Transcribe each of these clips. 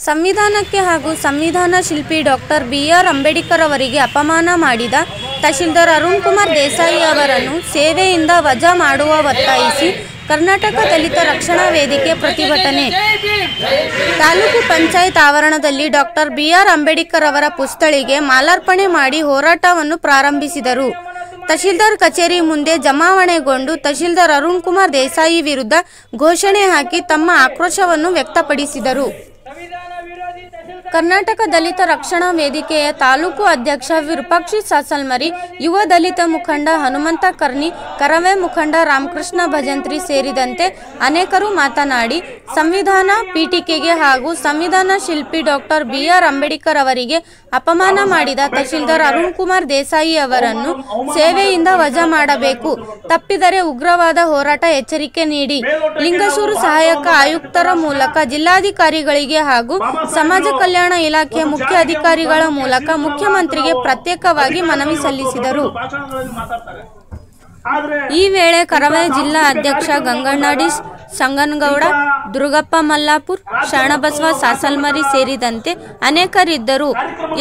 ಸಂವಿಧಾನಕ್ಕೆ ಹಾಗೂ ಸಂವಿಧಾನ ಶಿಲ್ಪಿ ಡಾಕ್ಟರ್ ಬಿ.ಆರ್. ಅಂಬೇಡ್ಕರ್ ಅವರಿಗೆ ಅಪಮಾನ ಮಾಡಿದ ತಹಶೀಲ್ದಾರ್ ಅರುಣ್ ಕುಮಾರ್ ದೇಸಾಯಿ ಅವರನ್ನು ಸೇವೆಯಿಂದ ವಜಾ ಮಾಡುವ ಒತ್ತಾಯಿಸಿ ಕರ್ನಾಟಕ ದಲಿತ ರಕ್ಷಣಾ ವೇದಿಕೆ ಪ್ರತಿಭಟನೆ. ತಾಲೂಕು ಪಂಚಾಯತ್ ಆವರಣದಲ್ಲಿ ಡಾಕ್ಟರ್ ಬಿ.ಆರ್. ಅಂಬೇಡ್ಕರ್ ಅವರ ಪುತ್ಥಳಿಗೆ ಮಾಲಾರ್ಪಣೆ ಮಾಡಿ ಹೋರಾಟವನ್ನು ಪ್ರಾರಂಭಿಸಿದರು. ತಹಶೀಲ್ದಾರ್ ಕಚೇರಿ ಮುಂದೆ ಜಮಾವಣೆಗೊಂಡು ತಹಶೀಲ್ದಾರ್ ಅರುಣ್ ಕುಮಾರ್ ದೇಸಾಯಿ ವಿರುದ್ಧ ಘೋಷಣೆ ಹಾಕಿ ತಮ್ಮ ಆಕ್ರೋಶವನ್ನು ವ್ಯಕ್ತಪಡಿಸಿದರು. ಕರ್ನಾಟಕ ದಲಿತ ರಕ್ಷಣಾ ವೇದಿಕೆಯ ತಾಲೂಕು ಅಧ್ಯಕ್ಷ ವಿರೂಪಾಕ್ಷ ಸಾಸಲ್ಮರಿ, ಯುವ ದಲಿತ ಮುಖಂಡ ಹನುಮಂತ ಕರ್ನಿ, ಕರವೇ ಮುಖಂಡ ರಾಮಕೃಷ್ಣ ಭಜಂತ್ರಿ ಸೇರಿದಂತೆ ಅನೇಕರು ಮಾತನಾಡಿ, ಸಂವಿಧಾನ ಪೀಠಿಕೆಗೆ ಹಾಗೂ ಸಂವಿಧಾನ ಶಿಲ್ಪಿ ಡಾಕ್ಟರ್ ಬಿ.ಆರ್. ಅಂಬೇಡ್ಕರ್ ಅವರಿಗೆ ಅಪಮಾನ ಮಾಡಿದ ತಹಶೀಲ್ದಾರ್ ಅರುಣ್ ಕುಮಾರ್ ದೇಸಾಯಿ ಅವರನ್ನು ಸೇವೆಯಿಂದ ವಜಾ ಮಾಡಬೇಕು, ತಪ್ಪಿದರೆ ಉಗ್ರವಾದ ಹೋರಾಟ ಎಚ್ಚರಿಕೆ ನೀಡಿ ಲಿಂಗಸೂರು ಸಹಾಯಕ ಆಯುಕ್ತರ ಮೂಲಕ ಜಿಲ್ಲಾಧಿಕಾರಿಗಳಿಗೆ ಹಾಗೂ ಸಮಾಜ ಕಲ್ಯಾಣ ಇಲಾಖೆ ಮುಖ್ಯ ಅಧಿಕಾರಿಗಳ ಮೂಲಕ ಮುಖ್ಯಮಂತ್ರಿಗೆ ಪ್ರತ್ಯೇಕವಾಗಿ ಮನವಿ ಸಲ್ಲಿಸಿದರು. ಈ ವೇಳೆ ಕರವೇ ಜಿಲ್ಲಾ ಅಧ್ಯಕ್ಷ ಗಂಗಣ್ಣಾಡಿ ಸಂಗನಗೌಡ, ದುರ್ಗಪ್ಪ ಮಲ್ಲಾಪುರ್, ಶರಣಬಸವ ಸಾಸಲ್ಮರಿ ಸೇರಿದಂತೆ ಅನೇಕರಿದ್ದರು.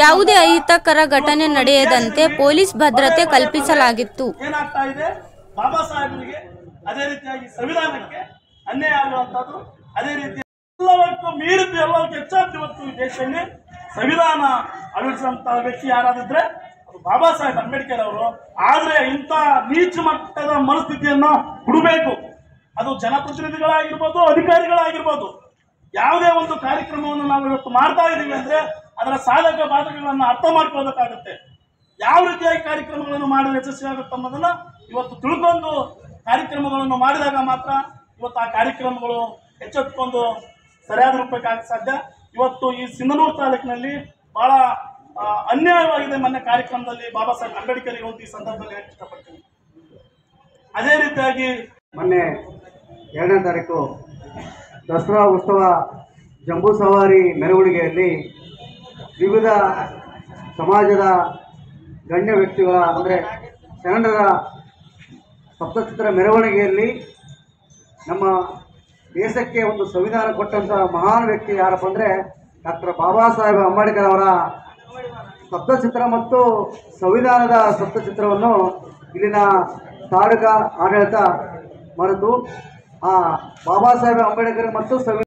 ಯಾವುದೇ ಅಹಿತಕರ ಘಟನೆ ನಡೆಯದಂತೆ ಪೊಲೀಸ್ ಭದ್ರತೆ ಕಲ್ಪಿಸಲಾಗಿತ್ತು. ಎಲ್ಲವಕ್ಕೂ ಮೀರಿದ್ದು ಎಲ್ಲವಕ್ಕೂ ಹೆಚ್ಚಾಗಿ ಇವತ್ತು ಈ ದೇಶದಲ್ಲಿ ಸಂವಿಧಾನ ಅಳವಡಿಸಿದಂತಹ ವ್ಯಕ್ತಿ ಯಾರಾದಿದ್ರೆ ಅದು ಬಾಬಾ ಸಾಹೇಬ್ ಅಂಬೇಡ್ಕರ್ ಅವರು. ಆದ್ರೆ ಇಂಥ ನೀಚ ಮಟ್ಟದ ಮನಸ್ಥಿತಿಯನ್ನು ಬಿಡಬೇಕು. ಅದು ಜನಪ್ರತಿನಿಧಿಗಳಾಗಿರ್ಬೋದು, ಅಧಿಕಾರಿಗಳಾಗಿರ್ಬೋದು. ಯಾವುದೇ ಒಂದು ಕಾರ್ಯಕ್ರಮವನ್ನು ನಾವು ಇವತ್ತು ಮಾಡ್ತಾ ಇದ್ದೀವಿ ಅಂದ್ರೆ ಅದರ ಸಾಧಕ ಬಾಧಕಗಳನ್ನು ಅರ್ಥ ಮಾಡ್ಕೊಳ್ಬೇಕಾಗುತ್ತೆ. ಯಾವ ರೀತಿಯಾಗಿ ಕಾರ್ಯಕ್ರಮಗಳನ್ನು ಮಾಡಿದ್ರೆ ಯಶಸ್ವಿಯಾಗುತ್ತೆ ಅನ್ನೋದನ್ನ ಇವತ್ತು ತಿಳ್ಕೊಂಡು ಕಾರ್ಯಕ್ರಮಗಳನ್ನು ಮಾಡಿದಾಗ ಮಾತ್ರ ಇವತ್ತು ಆ ಕಾರ್ಯಕ್ರಮಗಳು ಎಚ್ಚೆತ್ತುಕೊಂಡು ಸರಿಯಾದ ರೂಪಕ್ಕೆ ಆಗಕ್ಕೆ ಸಾಧ್ಯ. ಇವತ್ತು ಈ ಸಿಂಧನೂರು ತಾಲೂಕಿನಲ್ಲಿ ಬಹಳ ಅನ್ಯಾಯವಾಗಿದೆ. ಮೊನ್ನೆ ಕಾರ್ಯಕ್ರಮದಲ್ಲಿ ಬಾಬಾ ಸಾಹೇಬ್ ಅಂಬೇಡ್ಕರ್ ಇವತ್ತು ಈ ಸಂದರ್ಭದಲ್ಲಿ ಹೇಳಕ್ಕೆ ಇಷ್ಟಪಡ್ತೀನಿ. ಅದೇ ರೀತಿಯಾಗಿ ಮೊನ್ನೆ 2ನೇ ತಾರೀಕು ದಸರಾ ಉತ್ಸವ ಜಂಬೂ ಸವಾರಿ ಮೆರವಣಿಗೆಯಲ್ಲಿ ವಿವಿಧ ಸಮಾಜದ ಗಣ್ಯ ವ್ಯಕ್ತಿಗಳ ಅಂದರೆ ಶರಣರ ಸಪ್ತಚಿತ್ರ ಮೆರವಣಿಗೆಯಲ್ಲಿ ನಮ್ಮ ದೇಶಕ್ಕೆ ಒಂದು ಸಂವಿಧಾನ ಕೊಟ್ಟಂಥ ಮಹಾನ್ ವ್ಯಕ್ತಿ ಯಾರಪ್ಪ ಅಂದರೆ ಡಾಕ್ಟರ್ ಬಾಬಾ ಸಾಹೇಬ್ ಅಂಬೇಡ್ಕರ್ ಅವರ ಸಪ್ತಚಿತ್ರ ಮತ್ತು ಸಂವಿಧಾನದ ಸಪ್ತಚಿತ್ರವನ್ನು ಇಲ್ಲಿನ ತಾಲೂಕಾ ಆಡಳಿತ ಮರೆತು ಬಾಬಾ ಸಾಹೇಬ್ ಅಂಬೇಡ್ಕರ್ ಮತ್ತು